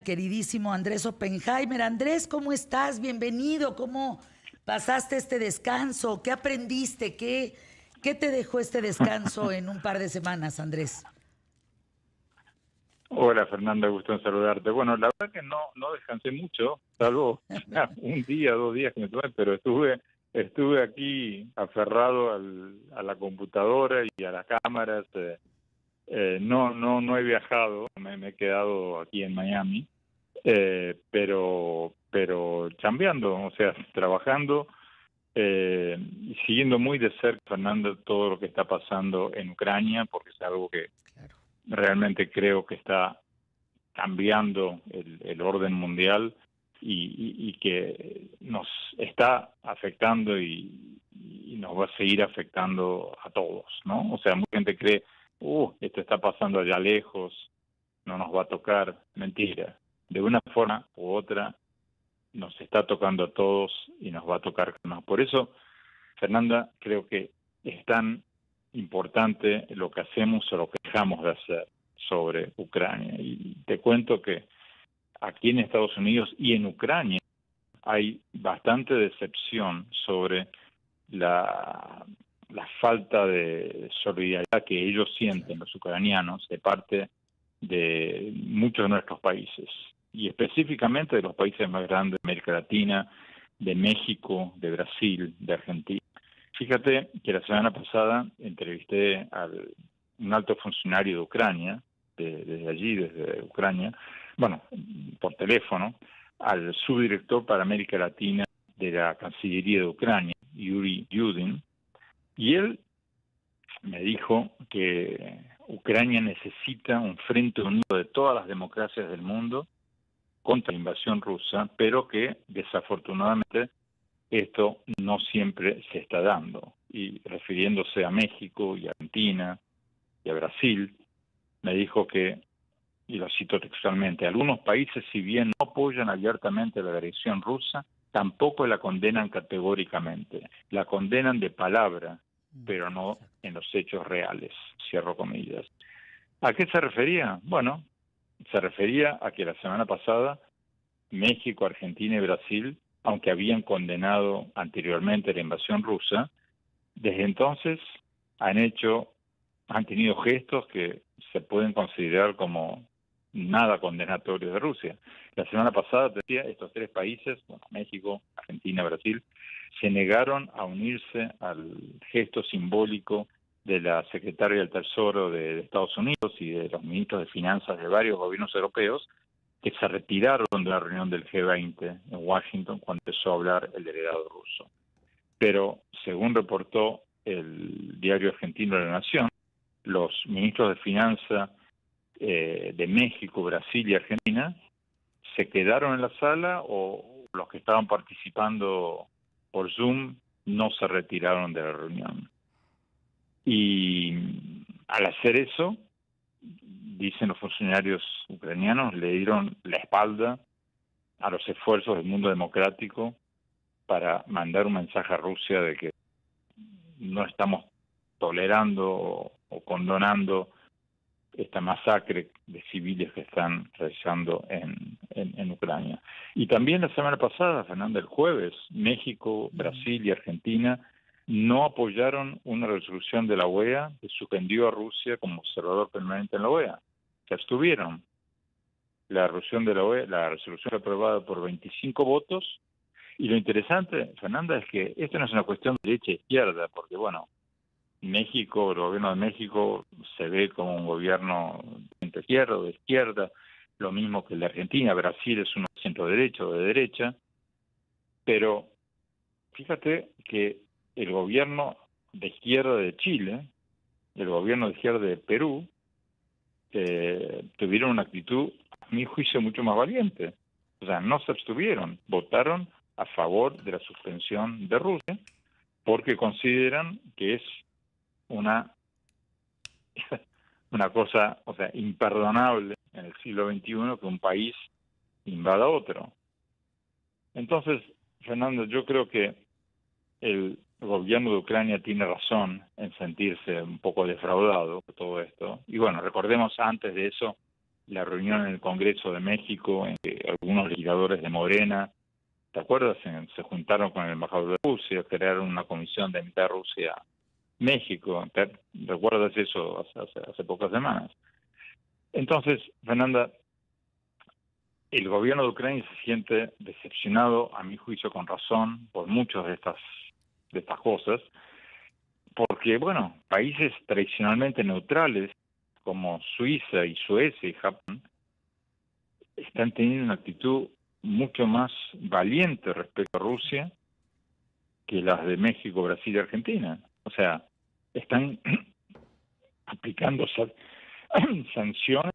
Queridísimo Andrés Oppenheimer. Andrés, ¿cómo estás? Bienvenido. ¿Cómo pasaste este descanso? ¿Qué aprendiste? ¿Qué te dejó este descanso en un par de semanas, Andrés? Hola Fernanda, gusto en saludarte. Bueno, la verdad que no descansé mucho, salvo un día, 2 días que me tomé, pero estuve aquí aferrado a la computadora y a las cámaras. No he viajado, me he quedado aquí en Miami, pero chambeando, o sea, trabajando y siguiendo muy de cerca, Fernanda, todo lo que está pasando en Ucrania, porque es algo que Claro. realmente creo que está cambiando el orden mundial y que nos está afectando y nos va a seguir afectando a todos, ¿no? O sea, mucha gente cree, esto está pasando allá lejos, no nos va a tocar. Mentira. De una forma u otra nos está tocando a todos y nos va a tocar más. Por eso, Fernanda, creo que es tan importante lo que hacemos o lo que dejamos de hacer sobre Ucrania. Y te cuento que aquí en Estados Unidos y en Ucrania hay bastante decepción sobre la, la falta de solidaridad que ellos sienten, los ucranianos, de parte de muchos de nuestros países, y específicamente de los países más grandes de América Latina, de México, de Brasil, de Argentina. Fíjate que la semana pasada entrevisté a un alto funcionario de Ucrania, desde allí, desde Ucrania, bueno, por teléfono, al subdirector para América Latina de la Cancillería de Ucrania, Yuri Yudin, y él me dijo que Ucrania necesita un frente unido de todas las democracias del mundo contra la invasión rusa, pero que desafortunadamente esto no siempre se está dando. Y refiriéndose a México y a Argentina y a Brasil, me dijo que, y lo cito textualmente, algunos países, si bien no apoyan abiertamente la agresión rusa, tampoco la condenan categóricamente. La condenan de palabra, pero no Exacto. en los hechos reales, cierro comillas. ¿A qué se refería? Bueno, se refería a que la semana pasada México, Argentina y Brasil, aunque habían condenado anteriormente la invasión rusa, desde entonces han tenido gestos que se pueden considerar como nada condenatorios de Rusia. La semana pasada, te decía, estos tres países, bueno, México, Argentina, Brasil, se negaron a unirse al gesto simbólico de la secretaria del Tesoro de Estados Unidos y de los ministros de Finanzas de varios gobiernos europeos, que se retiraron de la reunión del G20 en Washington cuando empezó a hablar el delegado ruso. Pero, según reportó el diario argentino La Nación, los ministros de Finanzas de México, Brasil y Argentina se quedaron en la sala, o los que estaban participando por Zoom no se retiraron de la reunión. Y al hacer eso, dicen los funcionarios ucranianos, le dieron la espalda a los esfuerzos del mundo democrático para mandar un mensaje a Rusia de que no estamos tolerando o condonando esta masacre de civiles que están realizando en Ucrania. Y también la semana pasada, Fernando, el jueves, México, Brasil y Argentina no apoyaron una resolución de la OEA que suspendió a Rusia como observador permanente en la OEA. Se abstuvieron. La resolución de la OEA, la resolución fue aprobada por 25 votos. Y lo interesante, Fernanda, es que esto no es una cuestión de derecha e izquierda, porque bueno, México, el gobierno de México se ve como un gobierno de izquierda o de izquierda, lo mismo que el de Argentina. Brasil es uno de centro derecha o de derecha, pero fíjate que el gobierno de izquierda de Chile, el gobierno de izquierda de Perú, tuvieron una actitud, a mi juicio, mucho más valiente. O sea, no se abstuvieron, votaron a favor de la suspensión de Rusia porque consideran que es una una cosa, o sea, imperdonable en el siglo XXI que un país invada otro. Entonces, Fernando, yo creo que el gobierno de Ucrania tiene razón en sentirse un poco defraudado por todo esto. Y bueno, recordemos antes de eso la reunión en el Congreso de México, en que algunos legisladores de Morena, ¿te acuerdas? Se juntaron con el embajador de Rusia, crearon una comisión de amistad Rusia-México. ¿Recuerdas eso hace pocas semanas? Entonces, Fernanda, el gobierno de Ucrania se siente decepcionado, a mi juicio con razón, por muchas de estas cosas, porque, bueno, países tradicionalmente neutrales como Suiza y Suecia y Japón están teniendo una actitud mucho más valiente respecto a Rusia que las de México, Brasil y Argentina. O sea, están aplicando sanciones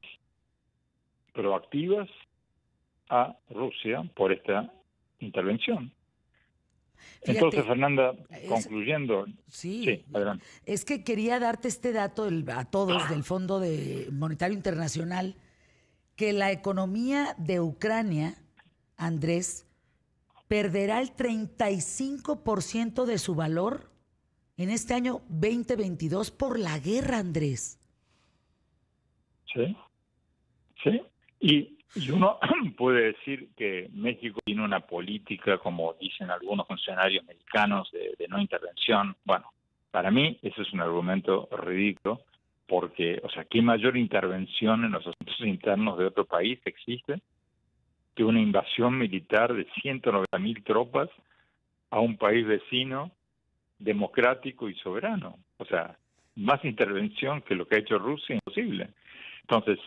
proactivas a Rusia por esta intervención. Fíjate, entonces, Fernanda, concluyendo, sí, sí, adelante. es que quería darte este dato a todos del Fondo Monetario Internacional, que la economía de Ucrania, Andrés, perderá el 35% de su valor en este año 2022 por la guerra, Andrés. Sí, sí. Y uno puede decir que México tiene una política, como dicen algunos funcionarios mexicanos, de no intervención. Bueno, para mí eso es un argumento ridículo, porque, o sea, ¿qué mayor intervención en los asuntos internos de otro país existe que una invasión militar de 190.000 tropas a un país vecino, democrático y soberano? O sea, más intervención que lo que ha hecho Rusia, imposible. Entonces,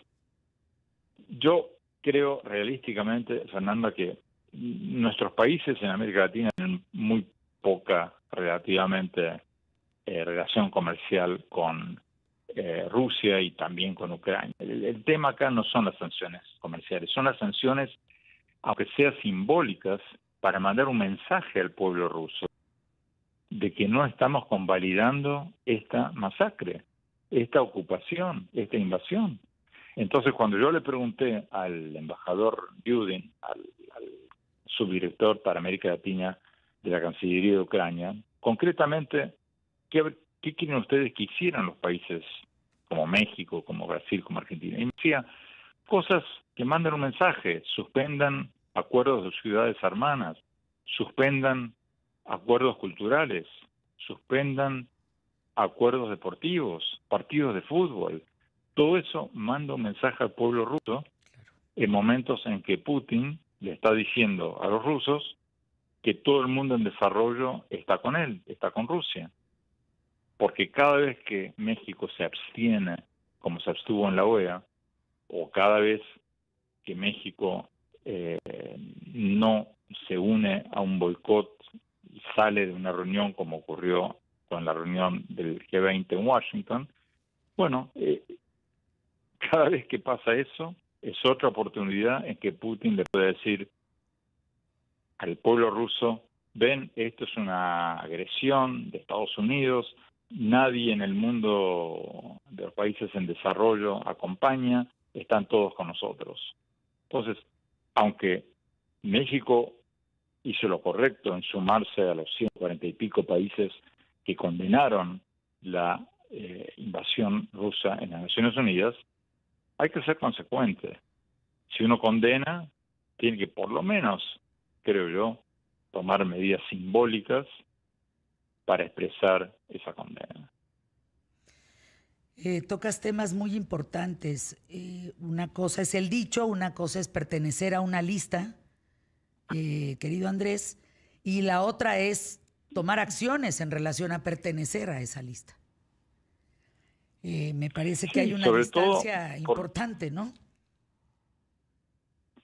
yo creo realísticamente, Fernanda, que nuestros países en América Latina tienen muy poca, relativamente, relación comercial con Rusia y también con Ucrania. El tema acá no son las sanciones comerciales, son las sanciones, aunque sean simbólicas, para mandar un mensaje al pueblo ruso de que no estamos convalidando esta masacre, esta ocupación, esta invasión. Entonces, cuando yo le pregunté al embajador Yudin, al subdirector para América Latina de la Cancillería de Ucrania, concretamente, ¿qué quieren ustedes que hicieran los países como México, como Brasil, como Argentina? Y me decía, cosas que mandan un mensaje: suspendan acuerdos de ciudades hermanas, suspendan acuerdos culturales, suspendan acuerdos deportivos, partidos de fútbol. Todo eso manda un mensaje al pueblo ruso en momentos en que Putin le está diciendo a los rusos que todo el mundo en desarrollo está con él, está con Rusia. Porque cada vez que México se abstiene, como se abstuvo en la OEA, o cada vez que México no se une a un boicot y sale de una reunión, como ocurrió con la reunión del G20 en Washington, bueno, cada vez que pasa eso, es otra oportunidad en que Putin le puede decir al pueblo ruso: ven, esto es una agresión de Estados Unidos, nadie en el mundo de los países en desarrollo acompaña, están todos con nosotros. Entonces, aunque México hizo lo correcto en sumarse a los 140 y pico países que condenaron la invasión rusa en las Naciones Unidas, hay que ser consecuente. Si uno condena, tiene que, por lo menos, creo yo, tomar medidas simbólicas para expresar esa condena. Tocas temas muy importantes. Una cosa es el dicho, una cosa es pertenecer a una lista, querido Andrés, y la otra es tomar acciones en relación a pertenecer a esa lista. Me parece que hay una distancia importante, ¿no?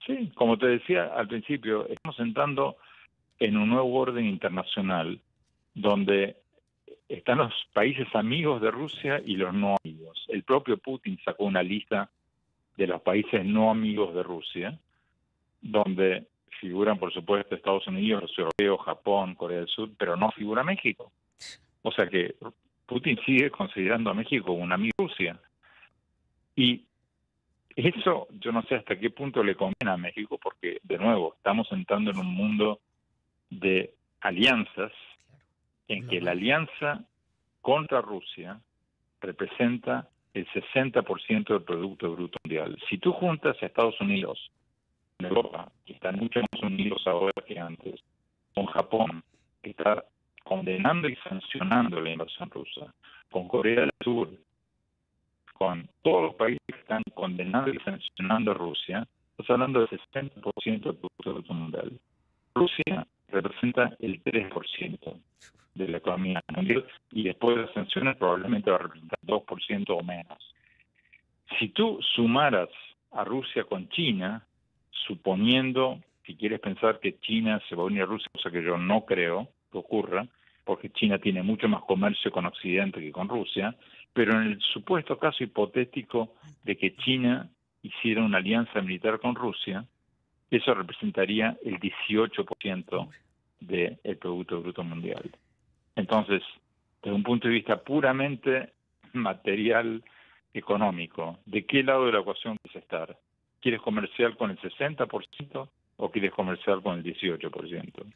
Sí, como te decía al principio, estamos entrando en un nuevo orden internacional donde están los países amigos de Rusia y los no amigos. El propio Putin sacó una lista de los países no amigos de Rusia, donde figuran, por supuesto, Estados Unidos, los europeos, Japón, Corea del Sur, pero no figura México. O sea que Putin sigue considerando a México un amigo de Rusia. Y eso yo no sé hasta qué punto le conviene a México, porque, de nuevo, estamos entrando en un mundo de alianzas en que la alianza contra Rusia representa el 60% del Producto Bruto Mundial. Si tú juntas a Estados Unidos, en Europa, que están mucho más unidos ahora que antes, con Japón, que está condenando y sancionando la invasión rusa, con Corea del Sur, con todos los países que están condenando y sancionando a Rusia, estás hablando del 60% del Producto Bruto Mundial. Rusia representa el 3% de la economía mundial y después de las sanciones probablemente va a representar 2% o menos. Si tú sumaras a Rusia con China, suponiendo, si quieres pensar que China se va a unir a Rusia, cosa que yo no creo que ocurra, porque China tiene mucho más comercio con Occidente que con Rusia, pero en el supuesto caso hipotético de que China hiciera una alianza militar con Rusia, eso representaría el 18% del Producto Bruto Mundial. Entonces, desde un punto de vista puramente material, económico, ¿de qué lado de la ecuación quieres estar? ¿Quieres comerciar con el 60% o quieres comerciar con el 18%?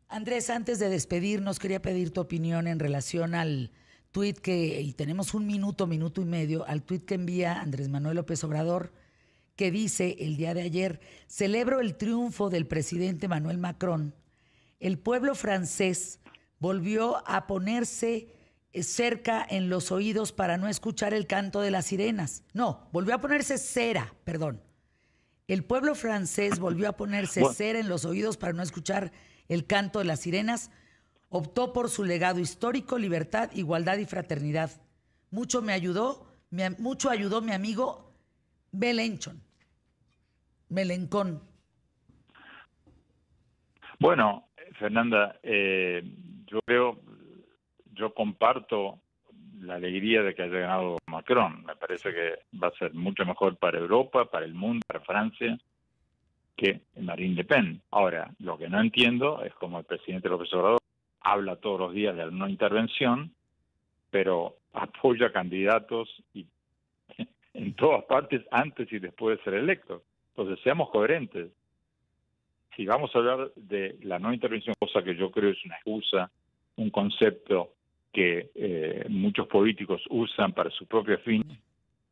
Andrés, antes de despedirnos, quería pedir tu opinión en relación al tuit y tenemos un minuto y medio, al tuit que envía Andrés Manuel López Obrador, que dice el día de ayer: celebro el triunfo del presidente Emmanuel Macron. El pueblo francés volvió a ponerse cerca en los oídos para no escuchar el canto de las sirenas. No, volvió a ponerse cera, perdón. El pueblo francés volvió a ponerse cera en los oídos para no escuchar el canto de las sirenas. Optó por su legado histórico: libertad, igualdad y fraternidad. Mucho ayudó mi amigo Melencón. Bueno, Fernanda, yo comparto la alegría de que haya ganado Macron. Me parece que va a ser mucho mejor para Europa, para el mundo, para Francia, que Marine Le Pen. Ahora, lo que no entiendo es cómo el presidente López Obrador habla todos los días de la no intervención, pero apoya candidatos en todas partes antes y después de ser electo. Entonces, seamos coherentes. Si vamos a hablar de la no intervención, cosa que yo creo es una excusa, un concepto que muchos políticos usan para su propio fin,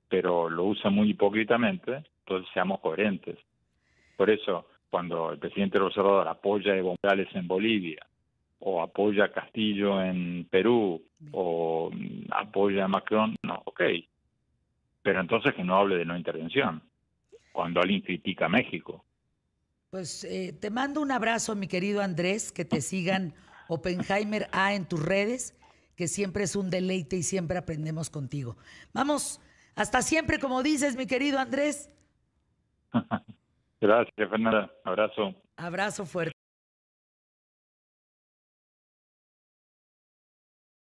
pero lo usan muy hipócritamente, entonces seamos coherentes. Por eso, cuando el presidente López Obrador apoya a Evo Morales en Bolivia, o apoya a Castillo en Perú, o apoya a Macron, no, ok. Pero entonces que no hable de no intervención, cuando alguien critica a México. Pues te mando un abrazo, mi querido Andrés, que te sigan Oppenheimer A en tus redes, que siempre es un deleite y siempre aprendemos contigo. Vamos, hasta siempre, como dices, mi querido Andrés. Gracias, Fernanda. Abrazo. Abrazo fuerte.